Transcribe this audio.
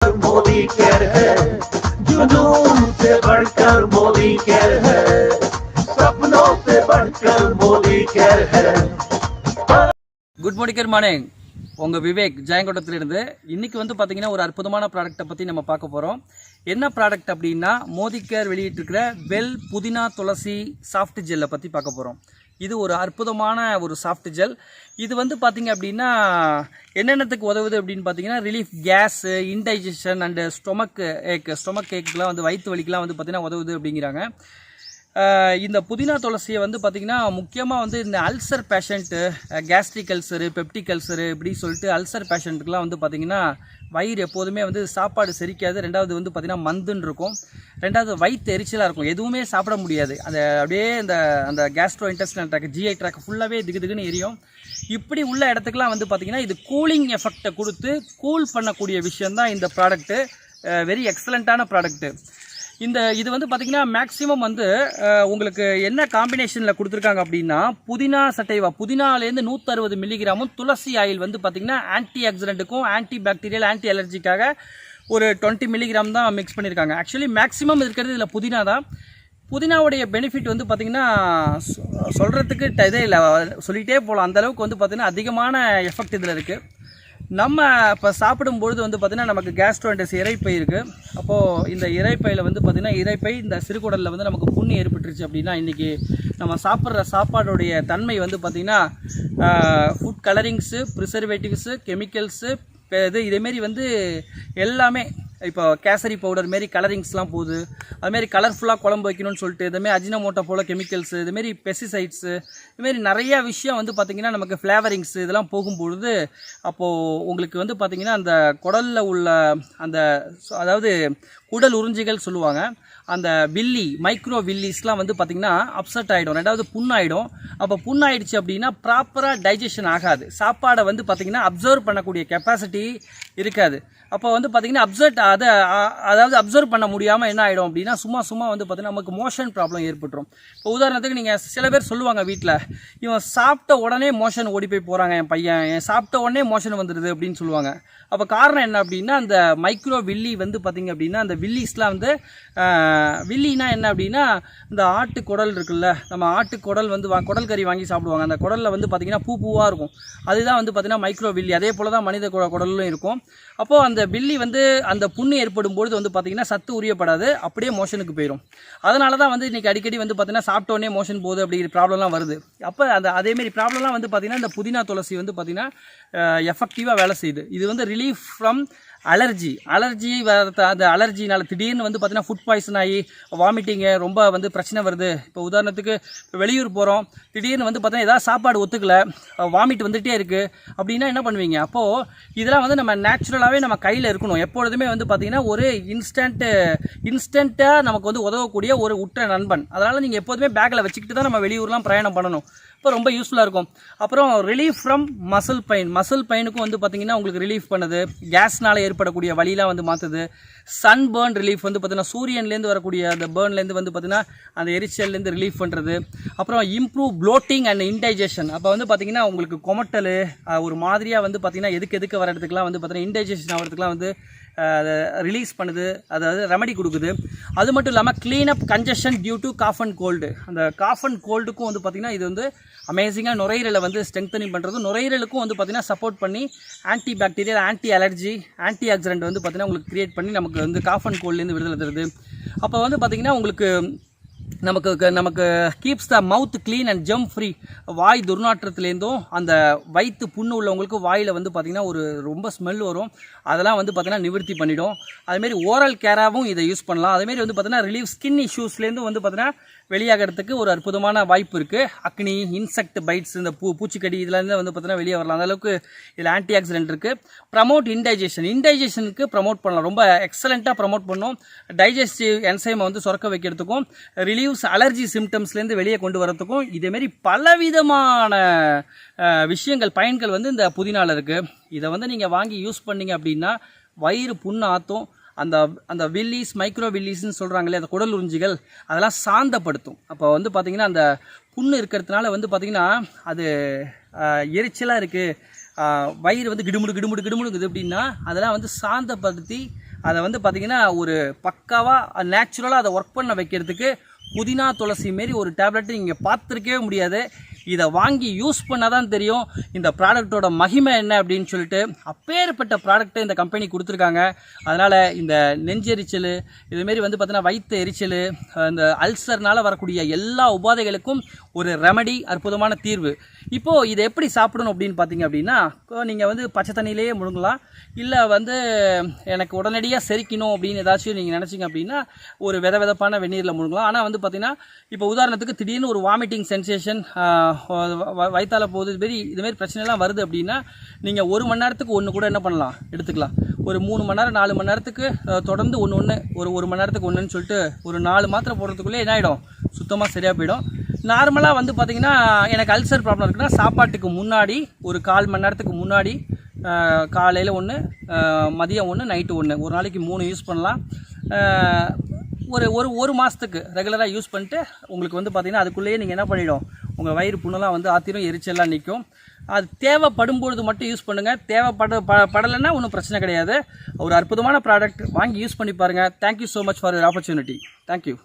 बढ़कर मोदी केयर है, जुनून से बढ़कर मोदी केयर है, सपनों से बढ़कर मोदी केयर है। குட் மார்னிங் உங்கள் விவேக் ஜெயங்கொண்டத்திலிருந்து. இன்றைக்கி வந்து பார்த்திங்கன்னா ஒரு அற்புதமான ப்ராடக்ட்டை பற்றி நம்ம பார்க்க போகிறோம். என்ன ப்ராடக்ட் அப்படின்னா மோதி கேர் வெளியிட்டிருக்கிற வெல் புதினா துளசி சாஃப்ட் ஜெல்லை பற்றி பார்க்க போகிறோம். இது ஒரு அற்புதமான ஒரு சாஃப்ட் ஜெல். இது வந்து பார்த்திங்க அப்படின்னா என்னென்னத்துக்கு உதவுது அப்படின்னு பார்த்தீங்கன்னா ரிலீஃப் கேஸு, இன்டைஜஷன் அண்டு ஸ்டொமக் ஏக்குலாம் வந்து வயிற்று வலிக்கெலாம் வந்து பார்த்திங்கன்னா உதவுது அப்படிங்கிறாங்க. இந்த புதினா துளசியை வந்து பார்த்திங்கன்னா முக்கியமாக வந்து இந்த ulcer patient, gastric ulcer, peptic ulcer இப்படி சொல்லிட்டு அல்சர் பேஷண்ட்டுக்கெலாம் வந்து பார்த்திங்கன்னா வயிறு எப்போதுமே வந்து சாப்பாடு செரிக்காது. ரெண்டாவது வந்து பார்த்திங்கன்னா மந்துன்னு இருக்கும். ரெண்டாவது வயிற்று எரிச்சலாக இருக்கும், எதுவுமே சாப்பிட முடியாது. அப்படியே அந்த gastro intestinal tract, GI tract ஃபுல்லாகவே திகுன்னு எரியும். இப்படி உள்ள இடத்துக்குலாம் வந்து பார்த்திங்கன்னா இது கூலிங் எஃபெக்டை கொடுத்து கூல் பண்ணக்கூடிய விஷயந்தான் இந்த ப்ராடக்ட்டு. Very எக்ஸலண்ட்டான product. இது வந்து பார்த்திங்கன்னா மேக்ஸிமம் வந்து உங்களுக்கு என்ன காம்பினேஷனில் கொடுத்துருக்காங்க அப்படின்னா புதினா சட்டைவா, புதினாலேருந்து 160 மில்லிகிராமும் துளசி ஆயில் வந்து பார்த்திங்கன்னா ஆன்டி ஆக்சிடென்ட்டுக்கும் ஆன்டி பாக்டீரியல் ஆன்டி அலர்ஜிக்காக ஒரு 20 மில்லிகிராம் தான் மிக்ஸ் பண்ணியிருக்காங்க. ஆக்சுவலி மேக்ஸிமம் இருக்கிறது இதில் புதினா தான். புதினாவுடைய பெனிஃபிட் வந்து பார்த்திங்கன்னா சொல்கிறதுக்கு இதே இல்லை, சொல்லிகிட்டே போகலாம். அந்தளவுக்கு வந்து பார்த்திங்கன்னா அதிகமான எஃபெக்ட் இதில் இருக்குது. நம்ம இப்போ சாப்பிடும்பொழுது வந்து பார்த்திங்கன்னா நமக்கு கேஸ்ட்ரோன்டஸ் இறைப்பை இருக்குது. அப்போது இந்த இறைப்பையில் வந்து பார்த்திங்கன்னா இறைப்பை இந்த சிறுகுடலில் வந்து நமக்கு புண்ணு ஏற்பட்டுருச்சு அப்படின்னா இன்றைக்கி நம்ம சாப்பிட்ற சாப்பாடுடைய தன்மை வந்து பார்த்திங்கன்னா ஃபுட் கலரிங்ஸு, ப்ரிசர்வேட்டிவ்ஸு, கெமிக்கல்ஸு, இதேமாரி வந்து எல்லாமே இப்போ கேசரி பவுடர் மாரி கலரிங்ஸ்லாம் போகுது. அதுமாரி கலர்ஃபுல்லாக குழம்பு வைக்கணும்னு சொல்லிட்டு இதுமாரி அஜினமோட்டோ போல் கெமிக்கல்ஸு, இதுமாரி பெஸ்டிசைட்ஸு, இதுமாரி நிறையா விஷயம் வந்து பார்த்திங்கன்னா நமக்கு ஃப்ளேவரிங்ஸு இதெல்லாம் போகும்பொழுது அப்போது உங்களுக்கு வந்து பார்த்திங்கன்னா அந்த குடலில் உள்ள அதாவது குடல் உறிஞ்சிகள் சொல்லுவாங்க, அந்த வில்லி மைக்ரோ வில்லிஸ்லாம் வந்து பார்த்திங்கன்னா அப்செட் ஆகிடும். ரெண்டாவது புண்ணாயிடும். அப்போ புண்ணாயிடுச்சு அப்படின்னா ப்ராப்பராக டைஜஷன் ஆகாது. சாப்பாடை வந்து பார்த்திங்கன்னா அப்சர்வ் பண்ணக்கூடிய கெப்பாசிட்டி இருக்காது. அப்போ வந்து பார்த்திங்கன்னா அப்சர்வ் பண்ண முடியாமல் என்ன ஆகிடும் அப்படின்னா சும்மா வந்து பார்த்திங்கன்னா நமக்கு மோஷன் ப்ராப்ளம் ஏற்பட்டுரும். இப்போ உதாரணத்துக்கு நீங்கள் சில பேர் சொல்லுவாங்க வீட்டில், இவன் சாப்பிட்ட உடனே மோஷன் ஓடி போய் போகிறாங்க, என் பையன் சாப்பிட்ட உடனே மோஷன் வந்துடுது அப்படின்னு சொல்லுவாங்க. அப்போ காரணம் என்ன அப்படின்னா அந்த மைக்ரோ வில்லி வந்து பார்த்திங்க அப்படின்னா அந்த வில்லிஸ்லாம் வந்து வில்லினா என்ன அப்படின்னா இந்த ஆட்டு குடல் இருக்குல்ல, நம்ம ஆட்டு குடல் வந்து குடல் கறி வாங்கி சாப்பிடுவாங்க. அந்த குடலில் வந்து பார்த்திங்கன்னா பூவாக இருக்கும். அதுதான் வந்து பார்த்திங்கன்னா மைக்ரோ வில்லி. அதே போல் தான் மனித குடலும் இருக்கும். அப்போது அந்த வில்லி வந்து அந்த புண்ணு ஏற்படும் பொழுது வந்து பார்த்திங்கன்னா சத்து உரியப்படாது, அப்படியே மோஷனுக்கு போயிடும். அதனால தான் வந்து இன்றைக்கி அடிக்கடி வந்து பார்த்திங்கன்னா சாப்பிட்டோன்னே மோஷன் போகுது அப்படிங்கிற ப்ராப்ளம்லாம் வருது. அப்போ அதேமாரி ப்ராப்ளம்லாம் வந்து பார்த்திங்கன்னா இந்த புதினா துளசி வந்து பார்த்திங்கன்னா எஃபெக்டிவாக வேலை செய்யுது. இது வந்து ரிலீஃப் ஃப்ரம் அலர்ஜி அந்த அலர்ஜினால் திடீர்னு வந்து பார்த்திங்கன்னா ஃபுட் பாய்சன் ஆகி வாமிட்டிங்கு ரொம்ப வந்து பிரச்சனை வருது. இப்போ உதாரணத்துக்கு இப்போ வெளியூர் போகிறோம், திடீர்னு வந்து பார்த்தீங்கன்னா ஏதாவது சாப்பாடு ஒத்துக்கலை, வாமிட் வந்துகிட்டே இருக்குது அப்படின்னா என்ன பண்ணுவீங்க? அப்போது இதெல்லாம் வந்து நம்ம நேச்சுரலாகவே நம்ம கையில் இருக்கணும். எப்பொழுதுமே வந்து பார்த்திங்கன்னா ஒரு இன்ஸ்டண்ட்டாக நமக்கு வந்து உதவக்கூடிய ஒரு உற்ற நண்பன். அதனால் நீங்கள் எப்போதுமே பேக்கில் வச்சுக்கிட்டு தான் நம்ம வெளியூர்லாம் பிரயாணம் பண்ணணும். இப்போ ரொம்ப யூஸ்ஃபுல்லாக இருக்கும். அப்புறம் ரிலீஃப் ஃப்ரம் மசில் பெயினுக்கும் வந்து பார்த்திங்கன்னா உங்களுக்கு ரிலீஃப் பண்ணுது. கேஸ்னால் ஏற்படக்கூடிய வலியெலாம் வந்து மாற்றுது. சன் பேர்ன் ரிலீஃப் வந்து பார்த்திங்கன்னா சூரியன்லேருந்து வரக்கூடிய அந்த பேர்ன்லேருந்து வந்து பார்த்திங்கன்னா அந்த எரிச்சல்லேருந்து ரிலீஃப் பண்ணுறது. அப்புறம் இம்ப்ரூவ் ப்ளோட்டிங் அண்ட் இன்டைஜஷன். அப்போ வந்து பார்த்திங்கன்னா உங்களுக்கு கொமட்டல் ஒரு மாதிரியாக வந்து பார்த்திங்கன்னா எதுக்கு வர இடத்துக்குலாம் வந்து பார்த்திங்கன்னா இன்டைஜஷன் ஆகிறதுக்குலாம் வந்து அதை ரிலீஸ் பண்ணுது, அதாவது ரெமடி கொடுக்குது. அது மட்டும் இல்லாமல் clean up congestion due to cough and cold. அந்த காஃப் அண்ட் கோல்டுக்கும் வந்து பார்த்திங்கன்னா இது வந்து அமேசிங்காக நுரையீரலை வந்து ஸ்ட்ரெங்தனிங் பண்ணுறது. நுரையீரலுக்கும் வந்து பார்த்திங்கன்னா சப்போர்ட் பண்ணி anti bacterial, anti allergy, anti accident வந்து பார்த்திங்கன்னா உங்களுக்கு க்ரியேட் பண்ணி நமக்கு வந்து காஃப் அண்ட் கோல்ட்லேருந்து விடுதலை தருது. அப்போ வந்து பார்த்திங்கன்னா உங்களுக்கு நமக்கு keeps the mouth clean and germ free. வாய் துர்நாற்றத்துலேருந்தும் அந்த வயிற்று புண்ணு உள்ளவங்களுக்கு வாயில் வந்து பார்த்திங்கன்னா ஒரு ரொம்ப ஸ்மெல் வரும், அதெல்லாம் வந்து பார்த்திங்கன்னா நிவர்த்தி பண்ணிடும். அதுமாரி ஓரல் கேராகவும் இதை யூஸ் பண்ணலாம். அதுமாரி வந்து பார்த்திங்கன்னா ரிலீவ் ஸ்கின் இஷ்யூஸ்லேருந்து வந்து பார்த்திங்கன்னா வெளியாகிறதுக்கு ஒரு அற்புதமான வாய்ப்பு இருக்குது. அக்னி, இன்செக்ட் பைட்ஸ், இந்த பூச்சிக்கடி இதுலேருந்து வந்து பார்த்திங்கன்னா வெளியே வரலாம். அந்தளவுக்கு இதில் ஆன்டி ஆக்சிடென்ட் இருக்குது. ப்ரமோட் இன்டைஜஷனுக்கு ப்ரமோட் பண்ணலாம். ரொம்ப எக்ஸலண்ட்டாக ப்ரமோட் பண்ணும். டைஜஸ்டிவ் என்சைமை வந்து சுரக்க வைக்கிறதுக்கும் ரிலீவ்ஸ் அலர்ஜி சிம்டம்ஸ்லேருந்து வெளியே கொண்டு வரதுக்கும் இதேமாரி பலவிதமான விஷயங்கள், பயன்கள் வந்து இந்த புதினால இருக்குது. இதை வந்து நீங்கள் வாங்கி யூஸ் பண்ணிங்க அப்படின்னா வயிறு புண்ணு ஆற்றும். அந்த வில்லிஸ், மைக்ரோ வில்லிஸ்ன்னு சொல்கிறாங்களே அந்த குடல் உறிஞ்சிகள், அதெல்லாம் சாந்தப்படுத்தும். அப்போ வந்து பார்த்திங்கன்னா அந்த புண்ணு இருக்கிறதுனால வந்து பார்த்திங்கன்னா அது எரிச்சலாக இருக்குது, வயிறு வந்து கிடுமுடுங்குது அப்படின்னா அதெல்லாம் வந்து சாந்தப்படுத்தி அதை வந்து பார்த்திங்கன்னா ஒரு பக்காவாக நேச்சுரலாக அதை ஒர்க் பண்ண வைக்கிறதுக்கு புதினா துளசி மாரி ஒரு டேப்லெட்டு நீங்கள் பார்த்துருக்கவே முடியாது. இதை வாங்கி யூஸ் பண்ணால் தான் தெரியும் இந்த ப்ராடக்டோட மகிமை என்ன அப்படின்னு சொல்லிட்டு. அப்பேற்பட்ட ப்ராடக்ட்டை இந்த கம்பெனி கொடுத்துருக்காங்க. அதனால் இந்த நெஞ்செரிச்சல், இதுமாரி வந்து பார்த்தீங்கன்னா வயிற்று எரிச்சல், இந்த அல்சர்னால் வரக்கூடிய எல்லா உபாதைகளுக்கும் ஒரு ரெமடி, அற்புதமான தீர்வு. இப்போது இதை எப்படி சாப்பிடணும் அப்படின்னு பார்த்தீங்க அப்படின்னா, நீங்கள் வந்து பச்சை தண்ணியிலேயே முழுங்கலாம். இல்லை வந்து எனக்கு உடனடியாக செரிக்கணும் அப்படின்னு ஏதாச்சும் நீங்கள் நினச்சிங்க அப்படின்னா ஒரு விதப்பான வெந்நீரில் முழுங்கலாம். ஆனால் வந்து பார்த்தீங்கன்னா இப்போ உதாரணத்துக்கு திடீர்னு ஒரு வாமிட்டிங் சென்சேஷன், வயிற்றால போகுது, இதுமாரி பிரச்சனைலாம் வருது அப்படின்னா நீங்கள் 1 மணி நேரத்துக்கு ஒன்று கூட என்ன பண்ணலாம், எடுத்துக்கலாம். ஒரு 3 மணி நேரம் 4 மணி நேரத்துக்கு தொடர்ந்து ஒன்று ஒரு மணி நேரத்துக்கு ஒன்றுன்னு சொல்லிட்டு ஒரு 4 மாத்திரை போடுறதுக்குள்ளே என்ன ஆகிடும், சுத்தமாக சரியாக போயிடும். நார்மலாக வந்து பார்த்திங்கன்னா எனக்கு அல்சர் ப்ராப்ளம் இருக்குன்னா சாப்பாட்டுக்கு முன்னாடி ஒரு 1/4 மணி நேரத்துக்கு முன்னாடி காலையில் 1, மதியம் 1, நைட்டு 1, ஒரு நாளைக்கு 3 யூஸ் பண்ணலாம். ஒரு மாதத்துக்கு ரெகுலராக யூஸ் பண்ணிட்டு உங்களுக்கு வந்து பார்த்திங்கன்னா அதுக்குள்ளேயே நீங்கள் என்ன பண்ணிடும், உங்கள் வயிறு புண்ணெல்லாம் வந்து ஆத்திரம் எரிச்செல்லாம் நிற்கும். அது தேவைப்படும் பொழுது மட்டும் யூஸ் பண்ணுங்கள். படலைன்னா ஒன்றும் பிரச்சனை கிடையாது. ஒரு அற்புதமான ப்ராடக்ட் வாங்கி யூஸ் பண்ணி பாருங்கள். Thank you so much for your opportunity. Thank you.